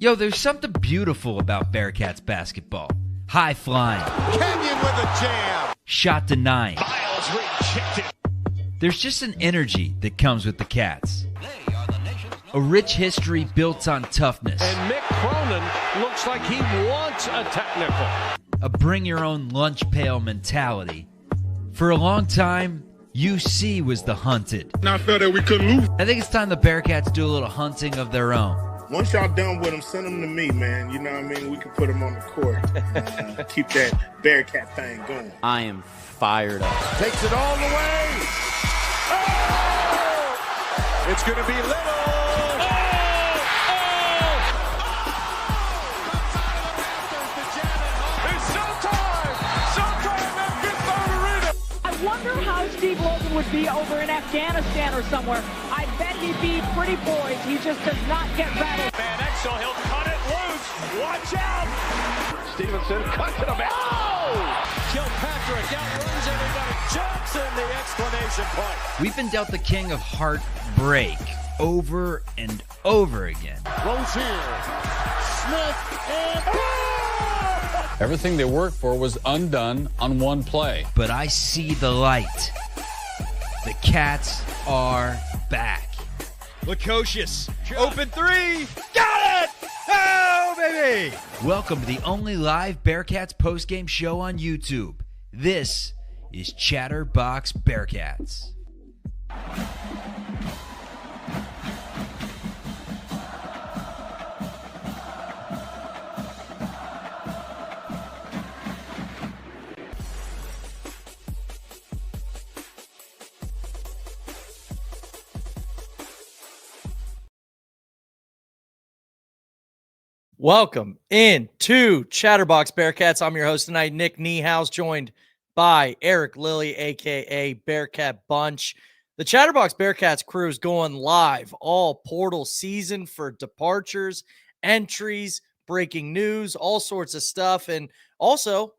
Yo, there's something beautiful about Bearcats basketball. High flying. Kenyon with a jam. Shot denying. Miles rejected. There's just an energy that comes with the Cats. A rich history built on toughness. And Mick Cronin looks like he wants a technical. A bring-your-own-lunch pail mentality. For a long time, UC was the hunted. Not fair that we couldn't lose. I think it's time the Bearcats do a little hunting of their own. Once y'all done with them, send them to me, man. You know what I mean? We can put them on the court. Keep that Bearcat thing going. I am fired up. Takes it all the way. Oh! It's going to be Little. I wonder how Steve Logan would be over in Afghanistan or somewhere. I bet he'd be pretty poised. He just does not get rattled. Van Exel, he'll cut it loose. Watch out. Stevenson cuts it about. Oh! Kilpatrick outruns everybody. Johnson, the exclamation point. We've been dealt the king of heartbreak over and over again. Rozier. Smith and Everything they worked for was undone on one play. But I see the light. The Cats are back. Lukosius, open three, got it! Oh, baby! Welcome to the only live Bearcats postgame show on YouTube. This is Chatterbox Bearcats. Welcome into Chatterbox Bearcats. I'm your host tonight, Nick Niehaus, joined by Eric Lilly, a.k.a. Bearcat Bunch. The Chatterbox Bearcats crew is going live all portal season for departures, entries, breaking news, all sorts of stuff. And also,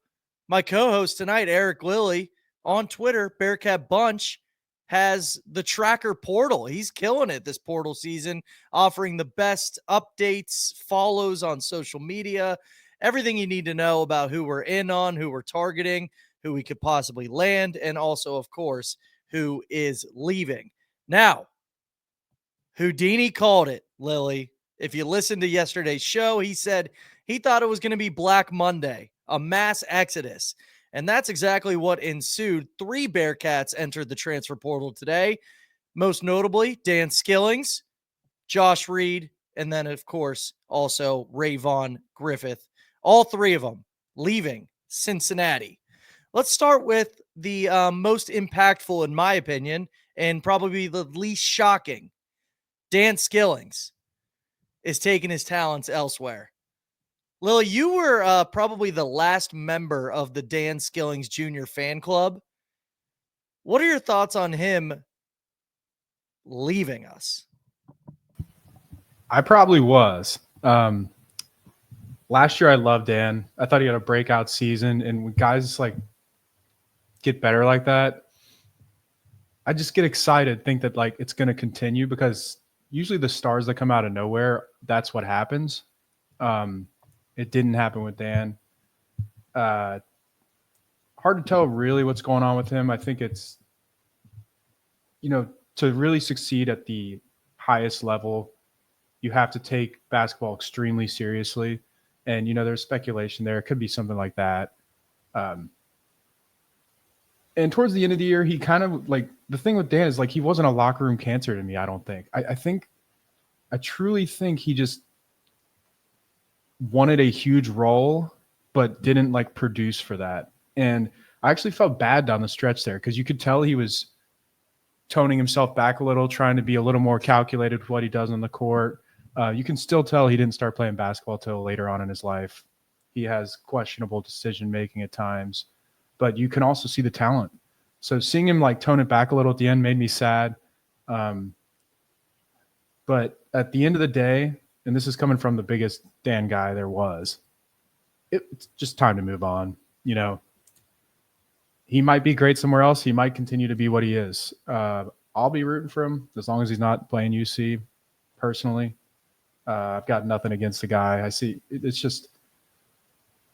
my co-host tonight, Eric Lilly, on Twitter, Bearcat Bunch, has the tracker portal. He's killing it this portal season, offering the best updates, follows on social media, everything you need to know about who we're in on, who we're targeting, who we could possibly land, and also, of course, who is leaving. Now, Houdini called it, Lily. If you listened to yesterday's show, he said he thought it was going to be Black Monday, a mass exodus. And that's exactly what ensued. 3 Bearcats entered the transfer portal today, most notably Dan Skillings, Josh Reed, and then, of course, also Rayvon Griffith. All 3 of them leaving Cincinnati. Let's start with the most impactful, in my opinion, and probably the least shocking. Dan Skillings is taking his talents elsewhere. Lily, you were probably the last member of the Dan Skillings Jr. fan club. What are your thoughts on him leaving us? I probably was. Last year, I loved Dan. I thought he had a breakout season. And when guys like get better like that, I just get excited, think that like it's going to continue, because usually the stars that come out of nowhere, that's what happens. It didn't happen with Dan. Hard to tell really what's going on with him. I think it's, to really succeed at the highest level, you have to take basketball extremely seriously. And, there's speculation there. It could be something like that. And towards the end of the year, he kind of like, the thing with Dan is like, he wasn't a locker room cancer to me, I don't think. I truly think he just wanted a huge role, but didn't like produce for that. And I actually felt bad down the stretch there, because you could tell he was toning himself back a little, trying to be a little more calculated with what he does on the court. You can still tell he didn't start playing basketball till later on in his life. He has questionable decision-making at times, but you can also see the talent. So seeing him like tone it back a little at the end made me sad. But at the end of the day, and this is coming from the biggest Dan guy there was, it's just time to move on. He might be great somewhere else. He might continue to be what he is. I'll be rooting for him as long as he's not playing UC personally. I've got nothing against the guy. I see it's just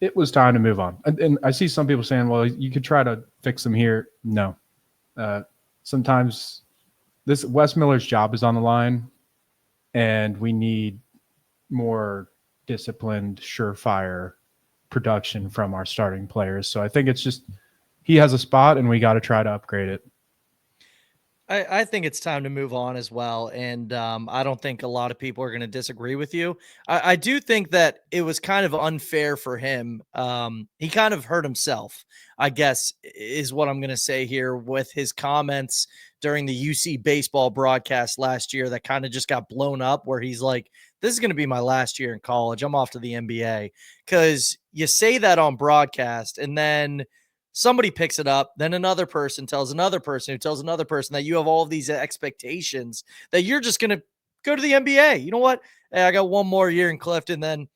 it was time to move on. And I see some people saying, well, you could try to fix him here. No. Sometimes this Wes Miller's job is on the line, and we need more disciplined, surefire production from our starting players. So I think it's just he has a spot, and we got to try to upgrade it. I think it's time to move on as well. And I don't think a lot of people are going to disagree with you. I do think that it was kind of unfair for him. He kind of hurt himself, I guess, is what I'm going to say here with his comments during the UC baseball broadcast last year that kind of just got blown up, where he's like, this is going to be my last year in college. I'm off to the NBA. Because you say that on broadcast, and then somebody picks it up, then another person tells another person who tells another person that you have all of these expectations that you're just going to go to the NBA. You know what? Hey, I got one more year in Clifton, then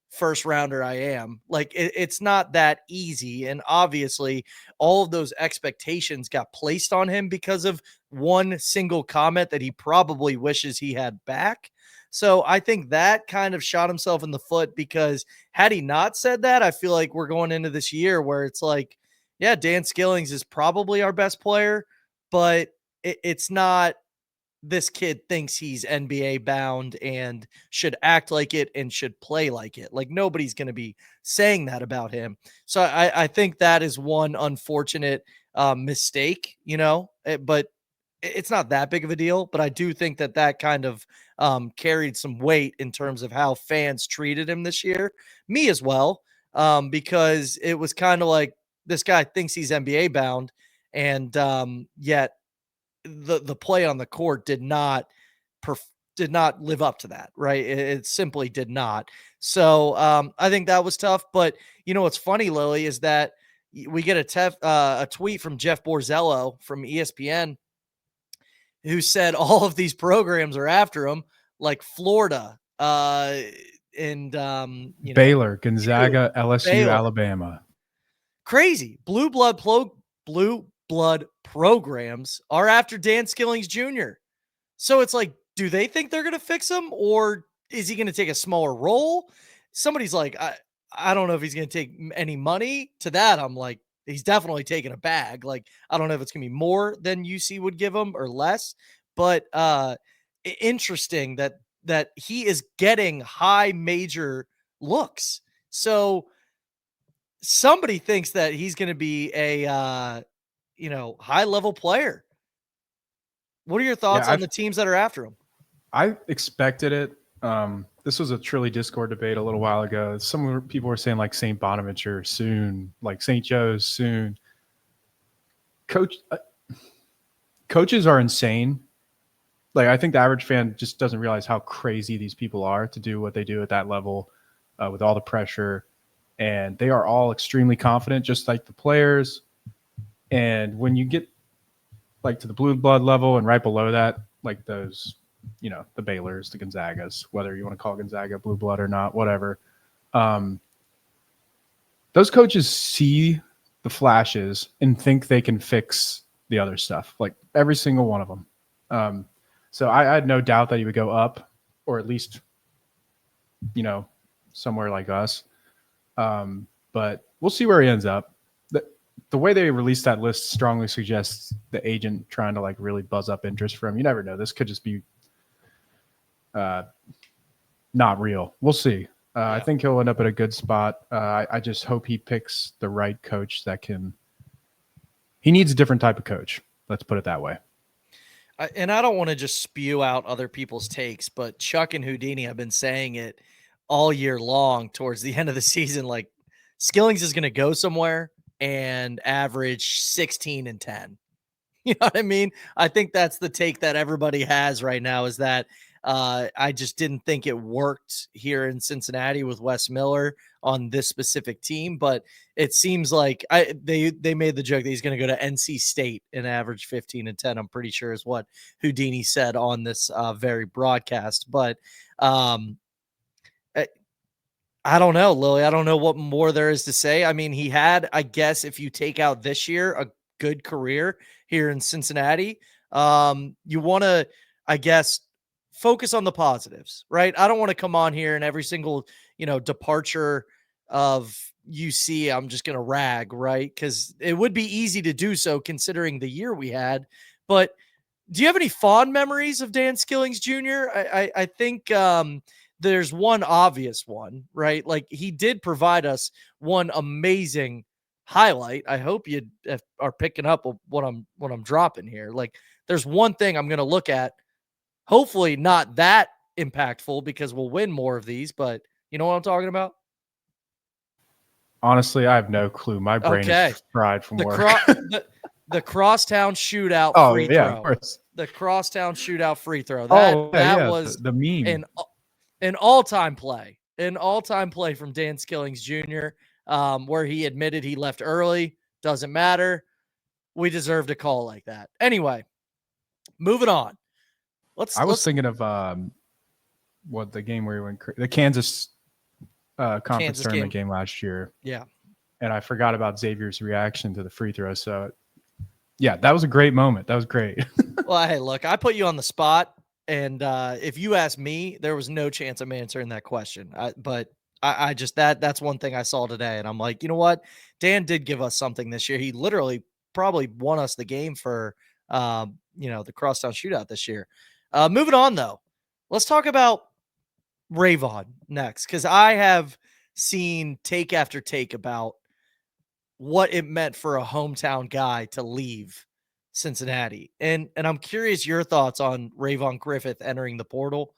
first rounder I am. Like, it's not that easy. And obviously all of those expectations got placed on him because of one single comment that he probably wishes he had back. So I think that kind of shot himself in the foot, because had he not said that, I feel like we're going into this year where it's like, yeah, Dan Skillings is probably our best player, but it's not this kid thinks he's NBA bound and should act like it and should play like it. Like, nobody's going to be saying that about him. So I think that is one unfortunate mistake, but it's not that big of a deal. But I do think that kind of carried some weight in terms of how fans treated him this year. Me as well, because it was kind of like, this guy thinks he's NBA bound, and yet the play on the court did not live up to that, right? It simply did not. So I think that was tough. But what's funny, Lily, is that we get a tweet from Jeff Borzello from ESPN, who said all of these programs are after him, like Florida and Baylor, Gonzaga, LSU, Baylor. Alabama. Crazy. Blue blood programs are after Dan Skillings Jr. So it's like, do they think they're going to fix him, or is he going to take a smaller role? Somebody's like, I don't know if he's going to take any money. To that, I'm like, he's definitely taking a bag. Like, I don't know if it's going to be more than UC would give him or less, but interesting that he is getting high major looks. So somebody thinks that he's going to be a, high level player. What are your thoughts on the teams that are after him? I expected it. This was a Trilly Discord debate a little while ago. Some people were saying like St. Bonaventure soon, like St. Joe's soon. Coaches are insane. Like, I think the average fan just doesn't realize how crazy these people are to do what they do at that level with all the pressure. And they are all extremely confident, just like the players. And when you get like to the blue blood level and right below that, like those, the Baylors, the Gonzagas, whether you want to call Gonzaga blue blood or not, whatever. Those coaches see the flashes and think they can fix the other stuff, like every single one of them. So I had no doubt that he would go up, or at least, somewhere like us. But we'll see where he ends up. The way they released that list strongly suggests the agent trying to like really buzz up interest for him. You never know. This could just be not real. We'll see. Yeah. I think he'll end up at a good spot. I just hope he picks the right coach he needs a different type of coach. Let's put it that way. And I don't want to just spew out other people's takes, but Chuck and Houdini have been saying it all year long towards the end of the season. Like, Skillings is going to go somewhere and average 16 and 10. You know what I mean? I think that's the take that everybody has right now, is that I just didn't think it worked here in Cincinnati with Wes Miller on this specific team, but it seems like they made the joke that he's going to go to NC State and average 15 and 10. I'm pretty sure is what Houdini said on this very broadcast, but I don't know, Lily. I don't know what more there is to say. I mean, he had, I guess, if you take out this year, a good career here in Cincinnati. You want to, I guess, focus on the positives, right? I don't want to come on here and every single, departure of UC, I'm just going to rag, right? Because it would be easy to do so considering the year we had. But do you have any fond memories of Dan Skillings Jr.? I think there's one obvious one, right? Like he did provide us one amazing highlight. I hope you are picking up what I'm dropping here. Like there's one thing I'm going to look at. Hopefully not that impactful because we'll win more of these, but you know what I'm talking about? Honestly, I have no clue. My brain is fried from work. The crosstown shootout free throw. Of course. The crosstown shootout free throw. That was the meme. An all-time play. An all-time play from Dan Skillings Jr., where he admitted he left early. Doesn't matter. We deserved a call like that. Anyway, moving on. I was thinking of what the game where he went the Kansas conference tournament game last year. Yeah. And I forgot about Xavier's reaction to the free throw. So, yeah, that was a great moment. That was great. Well, hey, look, I put you on the spot. And if you ask me, there was no chance I'm answering that question. But I just that's one thing I saw today. And I'm like, you know what? Dan did give us something this year. He literally probably won us the game for, the crosstown shootout this year. Moving on, though, let's talk about Rayvon next, because I have seen take after take about what it meant for a hometown guy to leave Cincinnati. And I'm curious your thoughts on Rayvon Griffith entering the portal.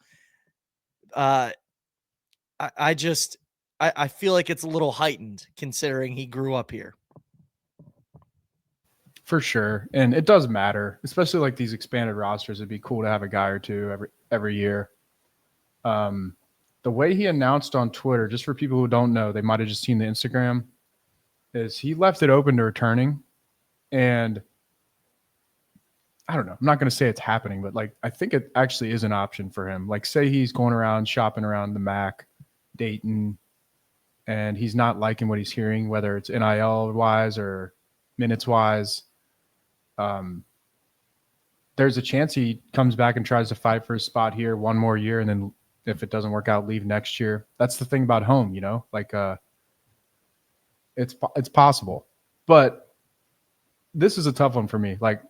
I feel like it's a little heightened considering he grew up here. For sure. And it does matter, especially like these expanded rosters. It'd be cool to have a guy or two every year. The way he announced on Twitter, just for people who don't know, they might have just seen the Instagram, is he left it open to returning. And I don't know. I'm not going to say it's happening, but like I think it actually is an option for him. Like say he's going around shopping around the MAC, Dayton, and he's not liking what he's hearing, whether it's NIL wise or minutes wise. There's a chance he comes back and tries to fight for his spot here one more year, and then if it doesn't work out, leave next year. That's the thing about home, like it's possible. But this is a tough one for me. Like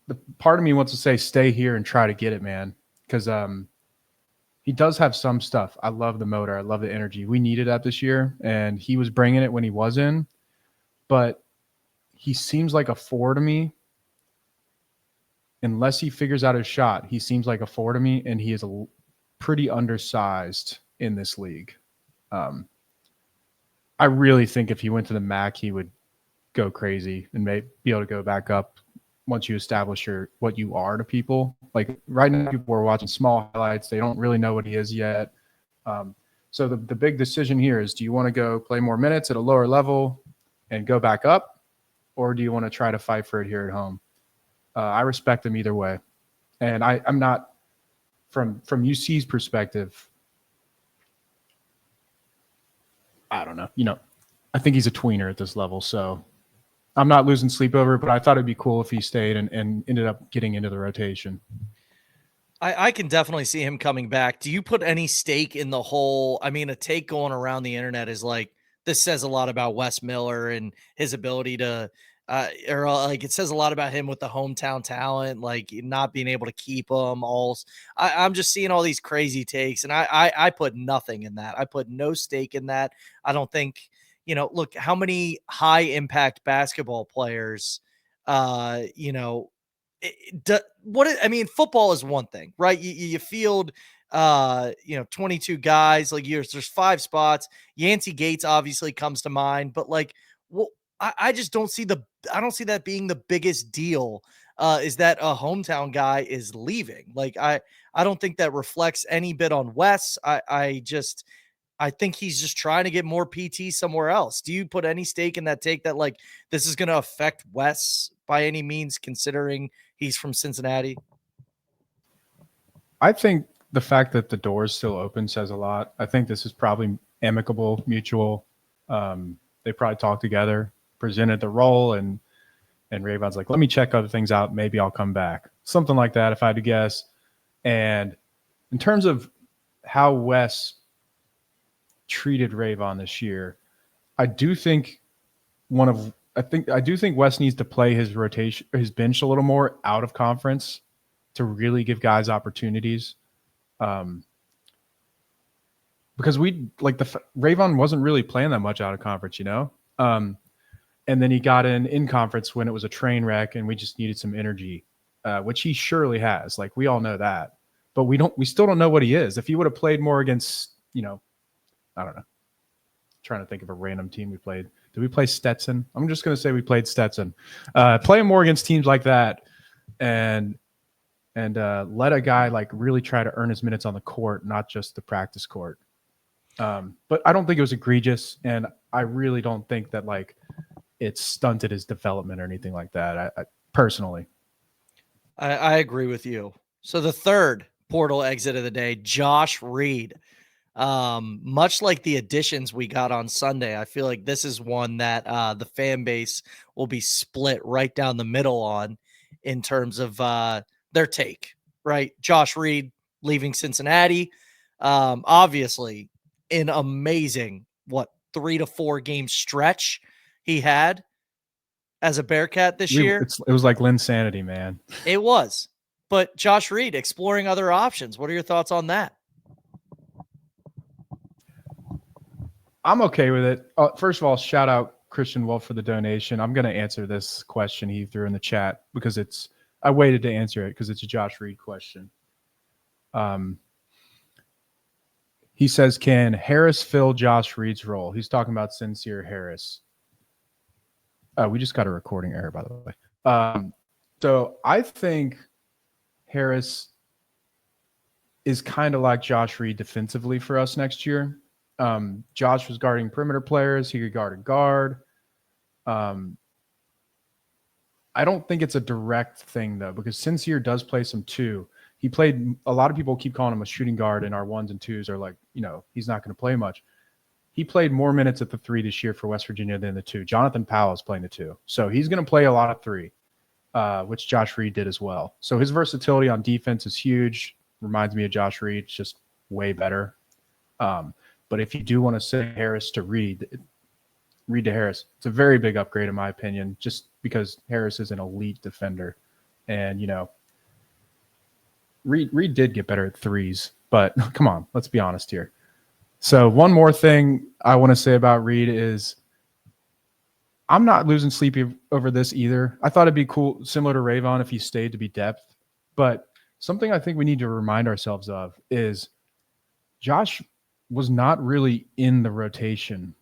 the part of me wants to say stay here and try to get it, man, because he does have some stuff. I love the motor. I love the energy. We needed that this year, and he was bringing it when he was in. But he seems like a 4 to me. Unless he figures out his shot, he seems like a 4 to me, and he is pretty undersized in this league. I really think if he went to the MAC, he would go crazy and may be able to go back up once you establish what you are to people. Like right now, people are watching small highlights. They don't really know what he is yet. So the big decision here is, do you want to go play more minutes at a lower level and go back up, or do you want to try to fight for it here at home? I respect him either way. And I'm not, from UC's perspective, I don't know. I think he's a tweener at this level, so I'm not losing sleep over it, but I thought it'd be cool if he stayed and ended up getting into the rotation. I can definitely see him coming back. Do you put any stake in the whole? I mean, a take going around the internet is like, this says a lot about Wes Miller and his ability to, it says a lot about him with the hometown talent, like not being able to keep them all. I'm just seeing all these crazy takes, and I put nothing in that. I put no stake in that. I don't think, look, how many high impact basketball players, football is one thing, right? You field, 22 guys, like there's 5 spots. Yancey Gates obviously comes to mind, but like, I just don't see I don't see that being the biggest deal. Is that a hometown guy is leaving? Like, I don't think that reflects any bit on Wes. I think he's just trying to get more PT somewhere else. Do you put any stake in that take that like this is going to affect Wes by any means, considering he's from Cincinnati? I think the fact that the door is still open says a lot. I think this is probably amicable, mutual. They probably talked together, presented the role, and Rayvon's like, let me check other things out. Maybe I'll come back. Something like that, if I had to guess. And in terms of how Wes treated Rayvon this year, I do think Wes needs to play his bench a little more out of conference to really give guys opportunities. Because Rayvon wasn't really playing that much out of conference, and then he got in conference when it was a train wreck and we just needed some energy, which he surely has. Like, we all know that, but we still don't know what he is. If he would have played more against, I don't know, trying to think of a random team we played. Did we play Stetson? I'm just going to say we played Stetson. Playing more against teams like that and let a guy like really try to earn his minutes on the court, not just the practice court. But I don't think it was egregious, and I really don't think that like it stunted his development or anything like that. I personally, I agree with you. So the third portal exit of the day, Josh Reed. Much like the additions we got on Sunday, I feel like this is one that the fan base will be split right down the middle on in terms of their take, right? Josh Reed leaving Cincinnati. Obviously an amazing, 3 to 4 game stretch he had as a Bearcat this year. It was like Linsanity, man. It was. But Josh Reed exploring other options. What are your thoughts on that? I'm okay with it. First of all, shout out Christian Wolf for the donation. I'm going to answer this question he threw in the chat because I waited to answer it because it's a Josh Reed question. He says, can Harris fill Josh Reed's role? He's talking about Sincere Harris. We just got a recording error, by the way. So I think Harris is kind of like Josh Reed defensively for us next year. Josh was guarding perimeter players. He could guard a guard. I don't think it's a direct thing, though, because Sincere does play some two. He played – a lot of people keep calling him a shooting guard, and our ones and twos are like, he's not going to play much. He played more minutes at the three this year for West Virginia than the two. Jonathan Powell is playing the two. So he's going to play a lot of three, which Josh Reed did as well. So his versatility on defense is huge. Reminds me of Josh Reed. It's just way better. But if you do want to say Harris to Reed to Harris, it's a very big upgrade in my opinion, just because Harris is an elite defender. And, Reed did get better at threes, but come on, let's be honest here. So one more thing I want to say about Reed is I'm not losing sleep over this either. I thought it'd be cool, similar to Rayvon, if he stayed to be depth. But something I think we need to remind ourselves of is Josh was not really in the rotation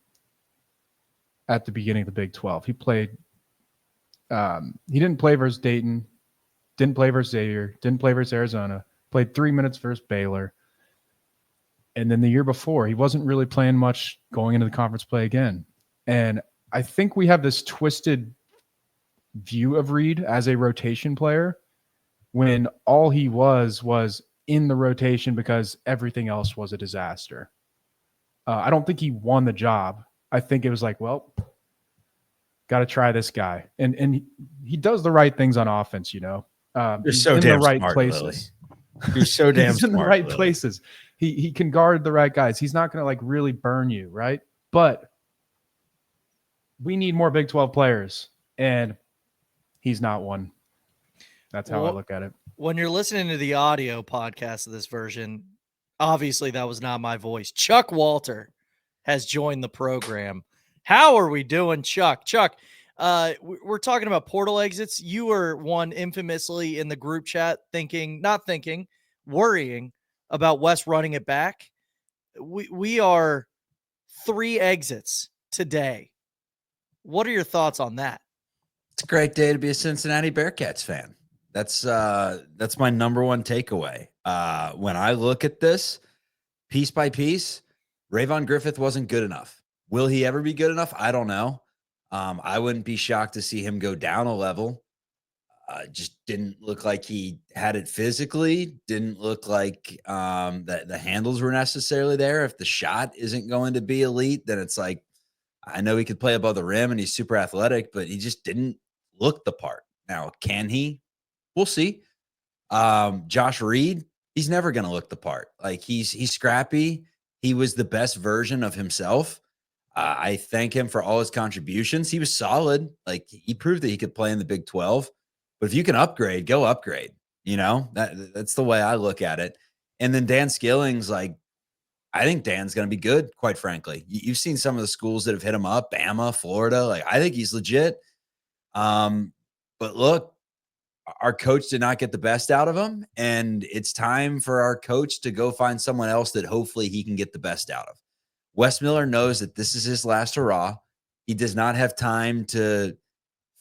at the beginning of the Big 12. He played he didn't play versus Dayton, didn't play versus Xavier, didn't play versus Arizona, played 3 minutes versus Baylor. And then the year before, he wasn't really playing much going into the conference play again. And I think we have this twisted view of Reed as a rotation player when all he was in the rotation because everything else was a disaster. I don't think he won the job. I think it was like, well, got to try this guy. And he does the right things on offense, You're he's so in damn the right smart, places. Lily. You're so damn he's smart. in the right Lily. places. He can guard the right guys. He's not going to like really burn you, right? But we need more Big 12 players, and he's not one. That's how I look at it. When you're listening to the audio podcast of this version, obviously that was not my voice. Chuck Walter has joined the program. How are we doing, Chuck? Chuck, we're talking about portal exits. You were one infamously in the group chat worrying about West running it back. We are 3 exits today. What are your thoughts on that? It's a great day to be a Cincinnati Bearcats fan. That's my number one takeaway. When I look at this piece by piece, Rayvon Griffith wasn't good enough. Will he ever be good enough? I don't know. I wouldn't be shocked to see him go down a level. Just didn't look like he had it physically. Didn't look like that the handles were necessarily there. If the shot isn't going to be elite, then it's like, I know he could play above the rim and he's super athletic, but he just didn't look the part. Now, can he? We'll see. Josh Reed, he's never going to look the part. Like he's scrappy. He was the best version of himself. I thank him for all his contributions. He was solid. Like he proved that he could play in the Big 12. But if you can upgrade, go upgrade. That's the way I look at it. And then Dan Skillings, like, I think Dan's going to be good, quite frankly. You've seen some of the schools that have hit him up, Bama, Florida. Like, I think he's legit. But look, our coach did not get the best out of him, and it's time for our coach to go find someone else that hopefully he can get the best out of. Wes Miller knows that this is his last hurrah. He does not have time to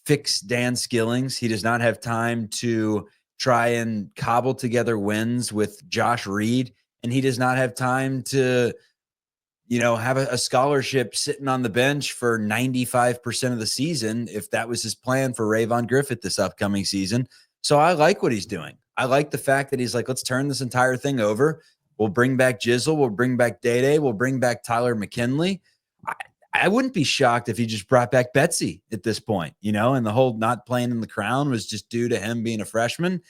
fix Dan Skillings. He does not have time to try and cobble together wins with Josh Reed, and he does not have time to, have a scholarship sitting on the bench for 95% of the season if that was his plan for Rayvon Griffith this upcoming season. So I like what he's doing. I like the fact that he's like, let's turn this entire thing over. We'll bring back Jizzle. We'll bring back Day-Day. We'll bring back Tyler McKinley. I wouldn't be shocked if he just brought back Betsy at this point, and the whole not playing in the Crown was just due to him being a freshman.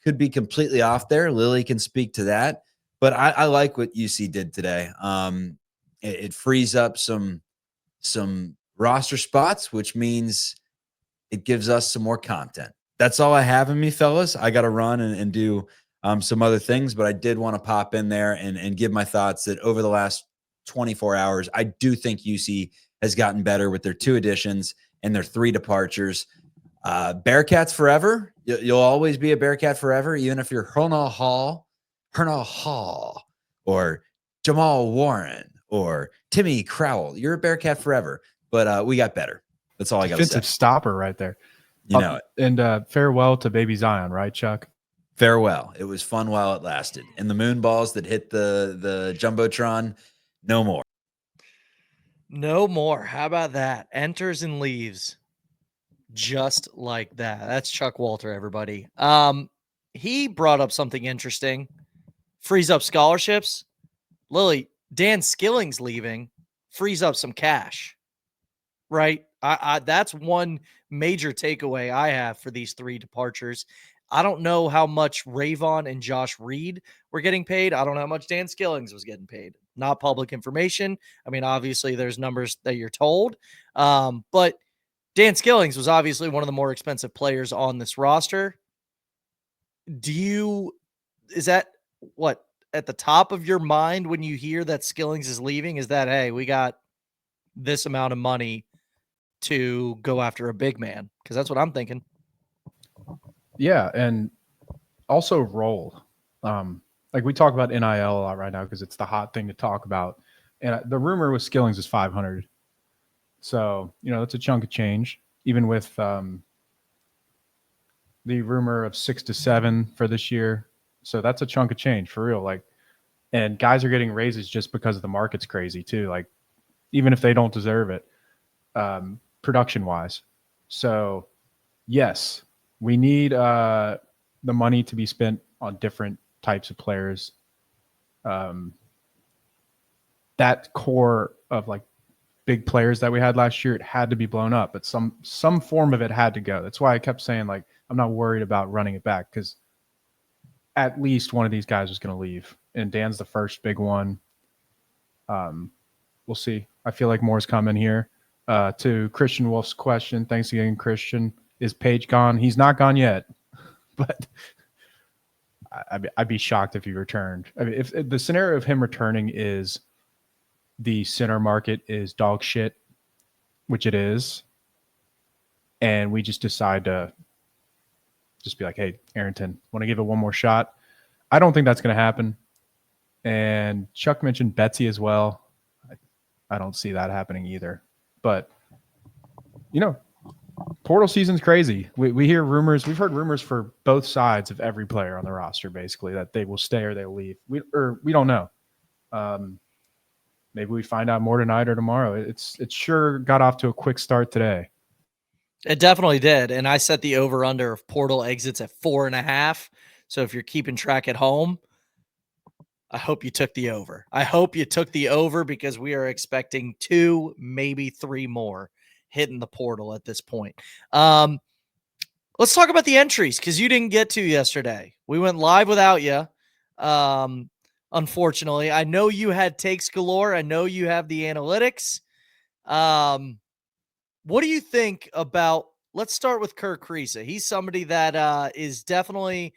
Could be completely off there. Lily can speak to that. But I like what UC did today. It frees up some roster spots, which means it gives us some more content. That's all I have in me, fellas. I got to run and do some other things, but I did want to pop in there and give my thoughts that over the last 24 hours, I do think UC has gotten better with their 2 additions and their 3 departures. Bearcats forever. You'll always be a Bearcat forever, even if you're Hernal Hall, or Jamal Warren, or Timmy Crowell. You're a Bearcat forever, but we got better. That's all I got to say. Defensive stopper right there. And farewell to baby Zion, right, Chuck? Farewell. It was fun while it lasted. And the moon balls that hit the Jumbotron, no more. No more. How about that? Enters and leaves just like that. That's Chuck Walter, everybody. He brought up something interesting. Frees up scholarships. Lily, Dan Skillings leaving frees up some cash, right? That's one major takeaway I have for these 3 departures. I don't know how much Rayvon and Josh Reed were getting paid. I don't know how much Dan Skillings was getting paid. Not public information. I mean, obviously there's numbers that you're told. But Dan Skillings was obviously one of the more expensive players on this roster. Is that what at the top of your mind when you hear that Skillings is leaving? Is that, hey, we got this amount of money to go after a big man? Because that's what I'm thinking. Yeah, and also role. Like we talk about NIL a lot right now because it's the hot thing to talk about. And the rumor with Skillings is 500. So, that's a chunk of change, even with the rumor of 6 to 7 for this year. So that's a chunk of change for real. Like, and guys are getting raises just because the market's crazy too. Like, even if they don't deserve it, production wise. So yes, we need the money to be spent on different types of players. That core of like big players that we had last year, it had to be blown up, but some form of it had to go. That's why I kept saying, like, I'm not worried about running it back because at least one of these guys was going to leave, and Dan's the first big one. We'll see. I feel like more's coming here. To Christian Wolf's question, thanks again, Christian. Is Page gone? He's not gone yet, but I'd be shocked if he returned. I mean, if the scenario of him returning is the center market is dog shit, which it is, and we just decide to just be like, hey, Arrington, want to give it one more shot? I don't think that's going to happen. And Chuck mentioned Betsy as well. I don't see that happening either. But, portal season's crazy. We hear rumors. We've heard rumors for both sides of every player on the roster, basically, that they will stay or they'll leave. We don't know. Maybe we find out more tonight or tomorrow. It sure got off to a quick start today. It definitely did. And I set the over-under of portal exits at 4.5. So if you're keeping track at home, I hope you took the over. I hope you took the over because we are expecting 2, maybe 3 more hitting the portal at this point. Let's talk about the entries because you didn't get to yesterday. We went live without you. Unfortunately, I know you had takes galore. I know you have the analytics. What do you think about, let's start with Kirk Kriisa. He's somebody that is definitely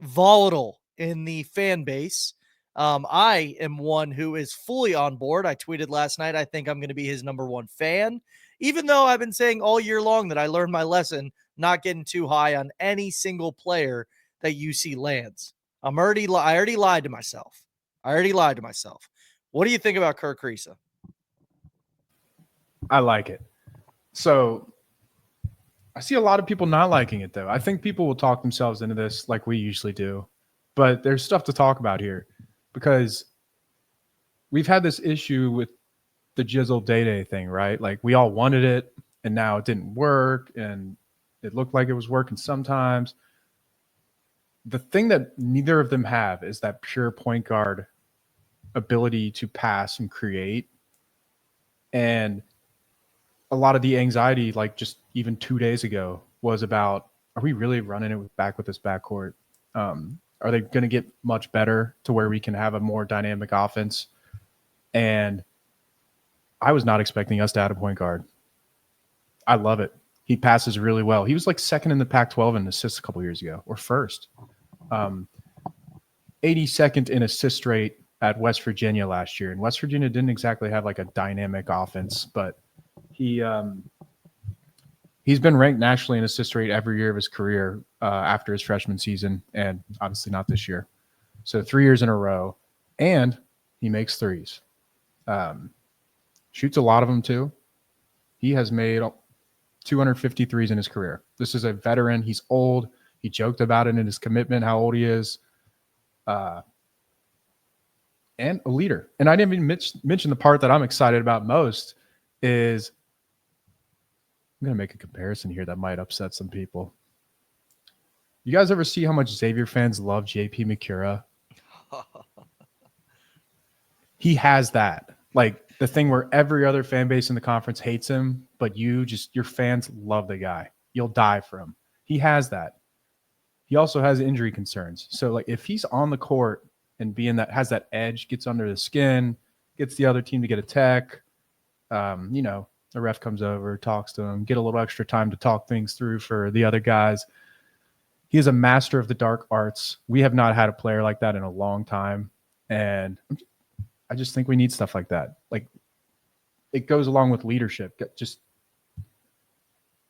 volatile in the fan base. I am one who is fully on board. I tweeted last night, I think I'm going to be his number one fan, even though I've been saying all year long that I learned my lesson, not getting too high on any single player that UC lands. I already lied to myself. What do you think about Kirk Kriisa? I like it. So I see a lot of people not liking it, though. I think people will talk themselves into this like we usually do. But there's stuff to talk about here because we've had this issue with the Jizzle Day thing, right? Like we all wanted it and now it didn't work and it looked like it was working sometimes. The thing that neither of them have is that pure point guard ability to pass and create. And a lot of the anxiety, like just even 2 days ago, was about, are we really running it back with this backcourt? Are they going to get much better to where we can have a more dynamic offense? And I was not expecting us to add a point guard. I love it. He passes really well. He was like second in the Pac-12 in assists a couple years ago, or first. 82nd in assist rate at West Virginia last year. And West Virginia didn't exactly have like a dynamic offense, but he's been ranked nationally in assist rate every year of his career after his freshman season, and obviously not this year. So 3 years in a row, and he makes threes. Shoots a lot of them too. He has made 250 threes in his career. This is a veteran. He's old. He joked about it in his commitment, how old he is. And a leader. And I didn't even mention the part that I'm excited about most is I'm going to make a comparison here that might upset some people. You guys ever see how much Xavier fans love JP Macura? He has that. Like the thing where every other fan base in the conference hates him, but your fans love the guy. You'll die for him. He has that. He also has injury concerns. So like if he's on the court and has that edge, gets under the skin, gets the other team to get a tech, the ref comes over, talks to him, get a little extra time to talk things through for the other guys. He is a master of the dark arts. We have not had a player like that in a long time. And I just think we need stuff like that. Like it goes along with leadership.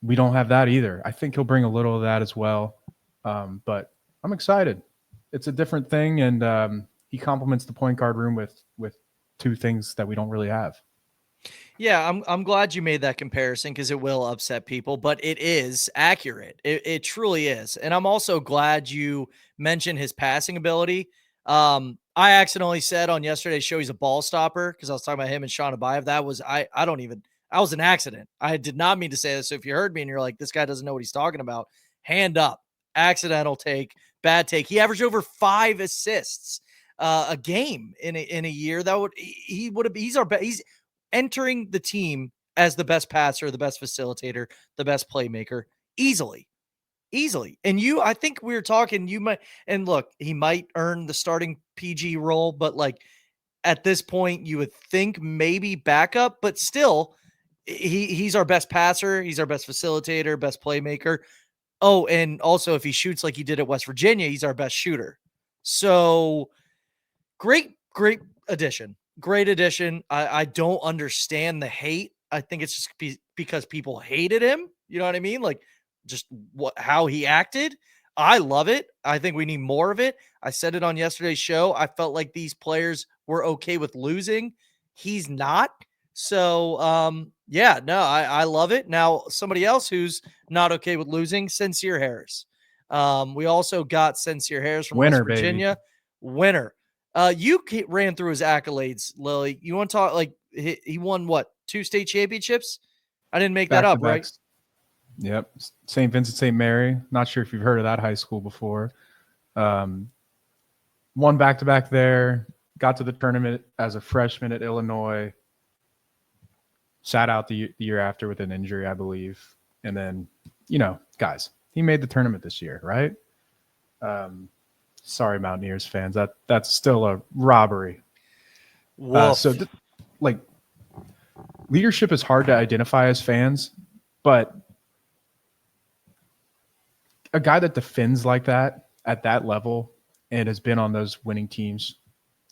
We don't have that either. I think he'll bring a little of that as well. But I'm excited. It's a different thing. And he complements the point guard room with two things that we don't really have. Yeah, I'm glad you made that comparison because it will upset people, but it is accurate. It truly is. And I'm also glad you mentioned his passing ability. I accidentally said on yesterday's show he's a ball stopper because I was talking about him and Sean Abayev. That was I was an accident. I did not mean to say this. So if you heard me and you're like, this guy doesn't know what he's talking about, hand up. Accidental take, bad take. He averaged over 5 assists a game in a year. He's entering the team as the best passer, the best facilitator, the best playmaker easily. And I think we were talking, he might earn the starting PG role, but like at this point you would think maybe backup, but still he's our best passer. He's our best facilitator, best playmaker. Oh, and also if he shoots like he did at West Virginia, he's our best shooter. So great addition. Great addition. I don't understand the hate. I think it's just because people hated him. You know what I mean? Like just how he acted. I love it. I think we need more of it. I said it on yesterday's show. I felt like these players were okay with losing. He's not. So, I love it. Now, somebody else who's not okay with losing, Sincere Harris. We also got Sincere Harris from West Virginia. Baby. Winner. You ran through his accolades, Lily. You want to talk like he won what? 2 state championships? I didn't make that up, right? Yep. St. Vincent St. Mary. Not sure if you've heard of that high school before. Won back-to-back there. Got to the tournament as a freshman at Illinois. Sat out the year after with an injury, I believe. And then, guys, he made the tournament this year, right? Sorry, Mountaineers fans. That's still a robbery. Woof. Leadership is hard to identify as fans, but a guy that defends like that at that level and has been on those winning teams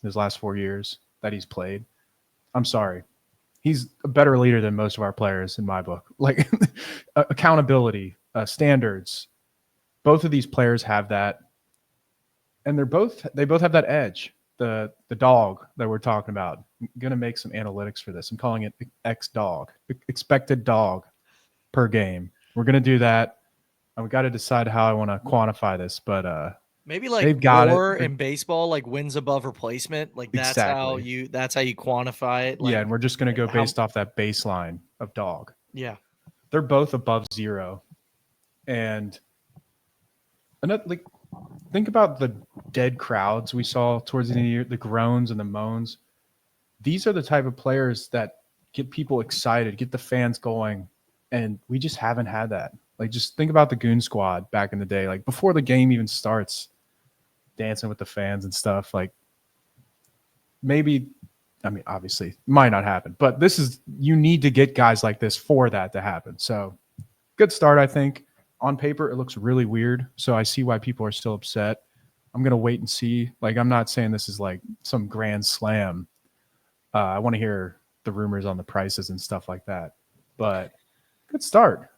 his last 4 years that he's played, I'm sorry. He's a better leader than most of our players in my book. Like accountability, standards. Both of these players have that, and they both have that edge. The dog that we're talking about. I'm gonna make some analytics for this. I'm calling it X-dog, expected dog per game. We're gonna do that. And we got to decide how I want to quantify this, but maybe like they've got WAR it in baseball, like wins above replacement. Like that's how you quantify it. Like, yeah, and we're just gonna go based off that baseline of dog. Yeah, they're both above 0, and another like. Think about the dead crowds we saw towards the end of the year, the groans and the moans. These are the type of players that get people excited, get the fans going, and we just haven't had that. Like, just think about the Goon Squad back in the day, like before the game even starts, dancing with the fans and stuff. Like, maybe, I mean, obviously, might not happen, but you need to get guys like this for that to happen. So, good start, I think. On paper, it looks really weird, so I see why people are still upset. I'm going to wait and see. Like, I'm not saying this is like some grand slam. I want to hear the rumors on the prices and stuff like that. But good start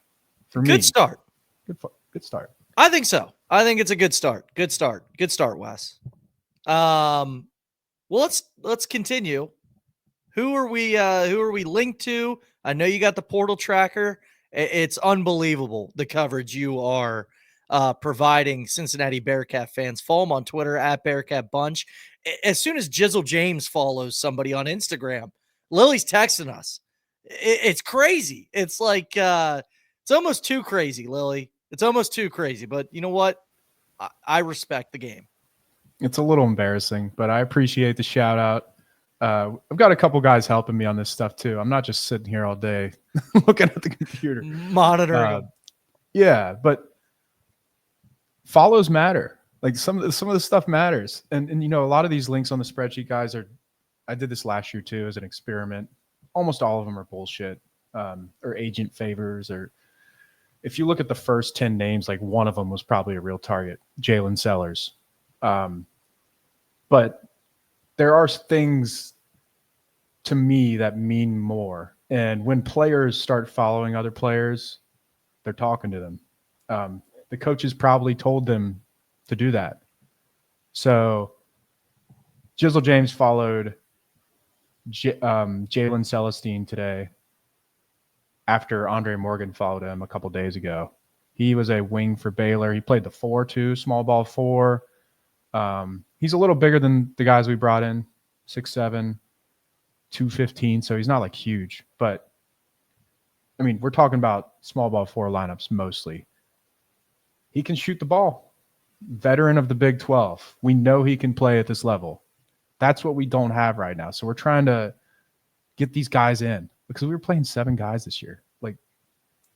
for me. Good start. Good start. I think so. I think it's a good start. Good start, Wes. Well, let's continue. Who are we linked to? I know you got the portal tracker. It's unbelievable, the coverage you are providing Cincinnati Bearcat fans. Follow him on Twitter at Bearcat Bunch. As soon as Jizzle James follows somebody on Instagram, Lily's texting us. It's crazy. It's like it's almost too crazy, Lily. It's almost too crazy. But you know what? I respect the game. It's a little embarrassing, but I appreciate the shout out. I've got a couple guys helping me on this stuff too. I'm not just sitting here all day looking at the computer, monitoring. Yeah, but follows matter. Like some of the stuff matters, and you know, a lot of these links on the spreadsheet, guys, I did this last year too as an experiment. Almost all of them are bullshit, or agent favors, or if you look at the first 10 names, like one of them was probably a real target, Jalen Sellers. But there are things to me that mean more. And when players start following other players, they're talking to them. The coaches probably told them to do that. So Jizzle James followed Jalen Celestine today after Andre Morgan followed him a couple days ago. He was a wing for Baylor. He played the 4 too, small ball 4. He's a little bigger than the guys we brought in, 6'7", 215, so he's not like huge. But, I mean, we're talking about small ball 4 lineups mostly. He can shoot the ball. Veteran of the Big 12. We know he can play at this level. That's what we don't have right now. So we're trying to get these guys in because we were playing 7 guys this year, like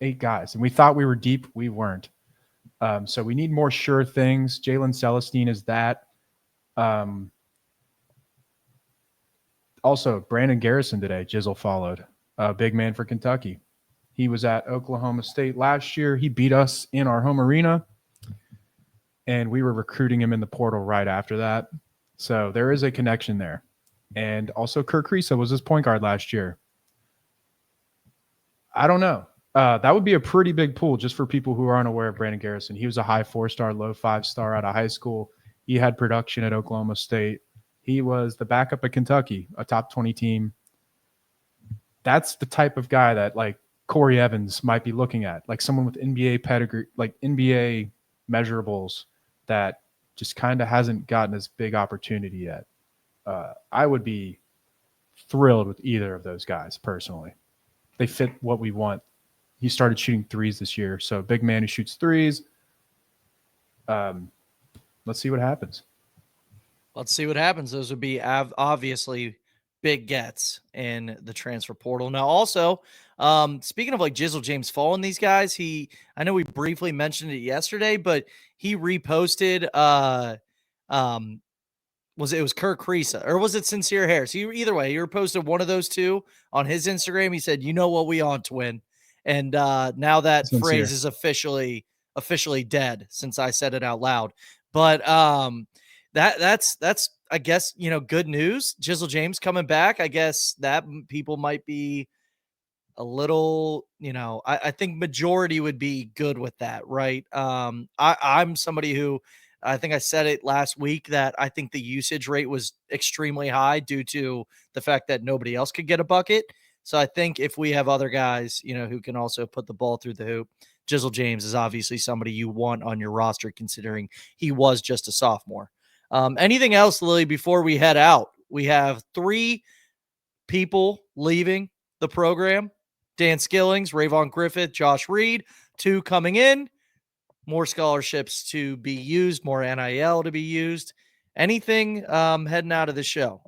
8 guys. And we thought we were deep. We weren't. So we need more sure things. Jalen Celestine is that. Also, Brandon Garrison today, Jizzle followed. Big man for Kentucky. He was at Oklahoma State last year. He beat us in our home arena. And we were recruiting him in the portal right after that. So there is a connection there. And also Kirk Risa was his point guard last year. I don't know. That would be a pretty big pool just for people who aren't aware of Brandon Garrison. He was a high 4-star, low 5-star out of high school. He had production at Oklahoma State. He was the backup at Kentucky, a top 20 team. That's the type of guy that like Corey Evans might be looking at, like someone with NBA pedigree, like NBA measurables that just kind of hasn't gotten this big opportunity yet. I would be thrilled with either of those guys personally. They fit what we want. He started shooting threes this year, so big man who shoots threes. Let's see what happens. Let's see what happens. Those would be obviously big gets in the transfer portal. Now, also, speaking of like Jizzle James following these guys, I know we briefly mentioned it yesterday, but he reposted it was Kirk Creesa or was it Sincere Harris? Either way, he posted one of those two on his Instagram. He said, "You know what we on, twin," and now that Sincere. phrase is officially dead since I said it out loud. But that's I guess good news. Jizzle James coming back. I guess that people might be a little, I think majority would be good with that, right? I'm somebody who I think I said it last week that I think the usage rate was extremely high due to the fact that nobody else could get a bucket. So I think if we have other guys, who can also put the ball through the hoop, Jizzle James is obviously somebody you want on your roster, considering he was just a sophomore. Anything else, Lily, before we head out? We have 3 people leaving the program. Dan Skillings, Rayvon Griffith, Josh Reed, 2 coming in. More scholarships to be used, more NIL to be used. Anything heading out of the show?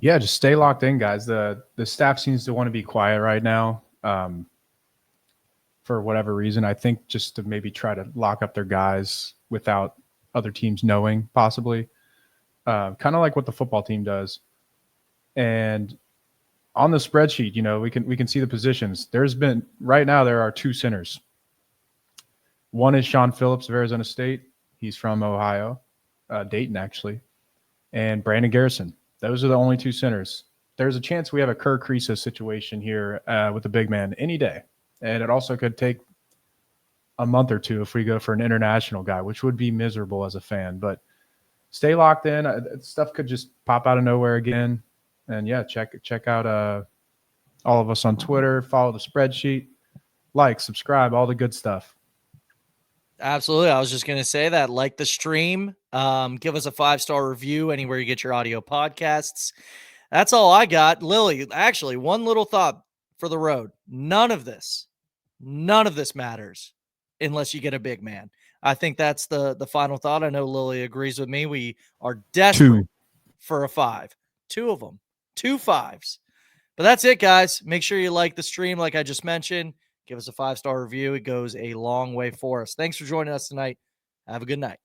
Yeah, just stay locked in, guys. The staff seems to want to be quiet right now for whatever reason. I think just to maybe try to lock up their guys without other teams knowing, possibly. Kind of like what the football team does. And on the spreadsheet, we can see the positions. There are 2 centers. One is Sean Phillips of Arizona State. He's from Ohio, Dayton, actually. And Brandon Garrison. Those are the only 2 centers. There's a chance we have a Kirk Creesa situation here with the big man any day. And it also could take a month or 2 if we go for an international guy, which would be miserable as a fan. But stay locked in. Stuff could just pop out of nowhere again. And, yeah, check out all of us on Twitter. Follow the spreadsheet. Like, subscribe, all the good stuff. Absolutely. I was just going to say that. Like the stream. Give us a 5-star review anywhere you get your audio podcasts. That's all I got. Lily, actually, one little thought for the road. None of this matters unless you get a big man. I think that's the final thought. I know Lily agrees with me. We are desperate for a 5. 2 of them. 2 5s. But that's it, guys. Make sure you like the stream like I just mentioned. Give us a 5-star review. It goes a long way for us. Thanks for joining us tonight. Have a good night.